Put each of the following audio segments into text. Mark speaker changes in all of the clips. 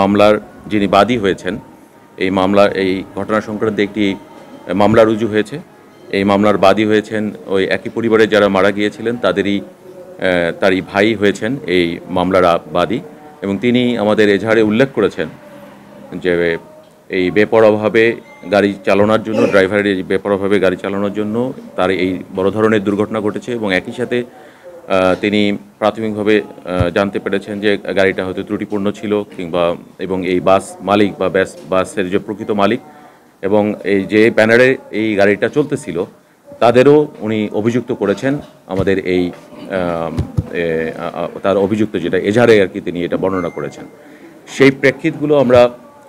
Speaker 1: মামলার যিনি বাদী হয়েছেন, এই ঘটনা সংক্রান্তে একটি মামলা রুজু হয়েছে। এই মামলার বাদী হয়েছেন ওই একই পরিবারে যারা মারা গিয়েছিলেন তারই ভাই হয়েছেন এই মামলার বাদী, এবং তিনি আমাদের এজাহারে উল্লেখ করেছেন যে এই বেপরোয়াভাবে গাড়ি চালানোর জন্য, ড্রাইভারের এই বেপরোয়াভাবে গাড়ি চালানোর জন্য তার এই বড় ধরনের দুর্ঘটনা ঘটেছে। এবং একই সাথে তিনি প্রাথমিকভাবে জানতে পেরেছেন যে গাড়িটা হয়তো ত্রুটিপূর্ণ ছিল এবং এই বাস মালিক বা বাসের যে প্রকৃত মালিক এবং এই যে ব্যানারে এই গাড়িটা চলতেছিল তাদেরও উনি অভিযুক্ত করেছেন। আমাদের এই তার অভিযুক্ত যেটা এজাহারে আর কি তিনি এটা বর্ণনা করেছেন। সেই প্রেক্ষিতগুলো আমরা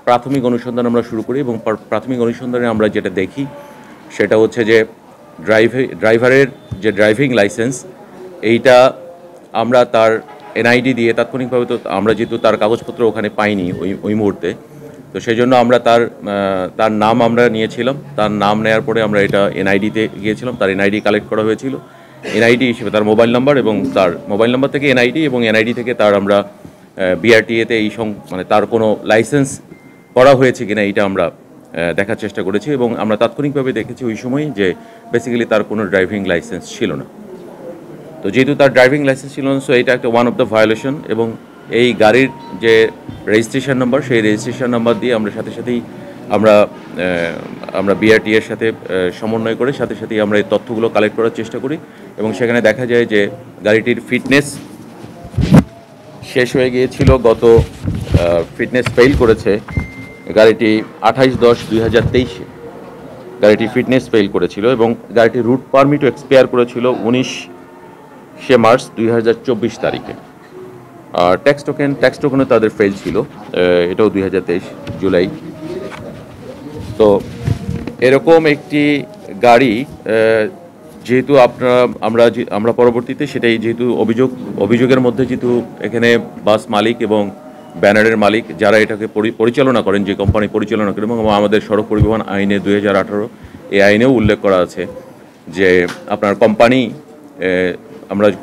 Speaker 1: প্রাথমিক অনুসন্ধান আমরা শুরু করি, এবং প্রাথমিক অনুসন্ধানে আমরা যেটা দেখি সেটা হচ্ছে যে ড্রাইভারের যে ড্রাইভিং লাইসেন্স, এইটা আমরা তার এনআইডি দিয়ে তাৎক্ষণিকভাবে, তো আমরা যেহেতু তার কাগজপত্র ওখানে পাইনি ওই মুহূর্তে, তো সেই জন্য আমরা তার নাম আমরা নিয়েছিলাম। তার নাম নেওয়ার পরে আমরা এটা এনআইডিতে গিয়েছিলাম, তার এনআইডি কালেক্ট করা হয়েছিল। এনআইডি হিসেবে তার মোবাইল নাম্বার, এবং তার মোবাইল নাম্বার থেকে এনআইডি, এবং এনআইডি থেকে তার আমরা বিআরটিএতে মানে তার কোনো লাইসেন্স করা হয়েছে কিনা এইটা আমরা দেখার চেষ্টা করেছি, এবং আমরা তাৎক্ষণিকভাবে দেখেছি ওই সময় যে বেসিক্যালি তার কোনো ড্রাইভিং লাইসেন্স ছিল না। তো যেহেতু তার ড্রাইভিং লাইসেন্স ছিল না, সো এটা একটা ওয়ান অফ দ্য ভায়োলেশন। এবং এই গাড়ির যে রেজিস্ট্রেশন নাম্বার, সেই রেজিস্ট্রেশন নাম্বার দিয়ে আমরা সাথে সাথেই আমরা বিআরটি এর সাথে সমন্বয় করে সাথে সাথেই আমরা এই তথ্যগুলো কালেক্ট করার চেষ্টা করি, এবং সেখানে দেখা যায় যে গাড়িটির ফিটনেস শেষ হয়ে গিয়েছিল, ফিটনেস ফেইল করেছে গাড়িটি 28/10/2023 গাড়িটি ফিটনেস ফেইল করেছিল, এবং গাড়িটির রুট পারমিটও এক্সপায়ার করেছিল 19 মার্চ 2024 তারিখে। আর ট্যাক্স টোকেনও তাদের ফেল ছিল, এটাও 2023 জুলাই। তো এরকম একটি গাড়ি যেহেতু আমরা পরবর্তীতে সেটাই যেহেতু অভিযোগের মধ্যে যেহেতু এখানে বাস মালিক এবং ব্যানারের মালিক যারা এটাকে পরিচালনা করেন, যে কোম্পানি পরিচালনা করেন, এবং আমাদের সড়ক পরিবহন আইনে 2018 এই আইনেও উল্লেখ করা আছে যে আপনার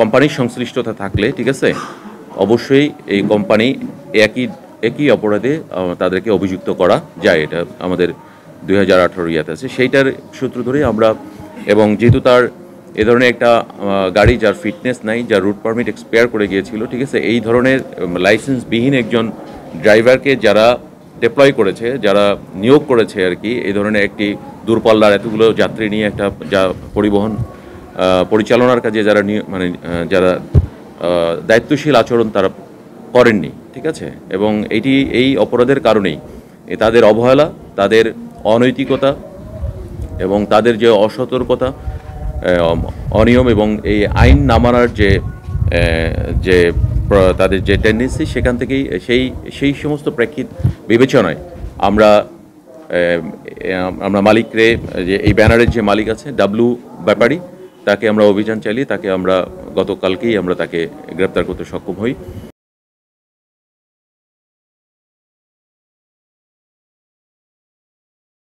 Speaker 1: কোম্পানির সংশ্লিষ্টতা থাকলে, ঠিক আছে, অবশ্যই এই কোম্পানি একই অপরাধে তাদেরকে অভিযুক্ত করা যায়। এটা আমাদের 2018 ইয়াতে আছে, সেইটার সূত্র ধরেই আমরা, এবং যেহেতু তার এ ধরনের একটা গাড়ি যার ফিটনেস নাই, যার রুট পারমিট এক্সপায়ার করে গিয়েছিল, ঠিক আছে, এই ধরনের লাইসেন্সবিহীন একজন ড্রাইভারকে যারা ডিপ্লয় করেছে, যারা নিয়োগ করেছে আর কি, এই ধরনের একটি দূরপাল্লার এতগুলো যাত্রী নিয়ে একটা পরিবহন পরিচালনার কাজে যারা দায়িত্বশীল আচরণ তারা করেননি, ঠিক আছে, এবং এই অপরাধের কারণেই তাদের অবহেলা, তাদের অনৈতিকতা এবং তাদের যে অসতর্কতা, অনিয়ম এবং এই আইন না মানার যে তাদের যে টেন্ডেন্সি, সেখান থেকেই সেই সমস্ত প্রেক্ষিত বিবেচনায় আমরা মালিকরে, যে এই ব্যানারের যে মালিক আছে ডাব্লু ব্যাপারী, তাকে আমরা অভিযান চালিয়ে তাকে আমরা গতকালকেই আমরা তাকে গ্রেপ্তার করতে সক্ষম হই।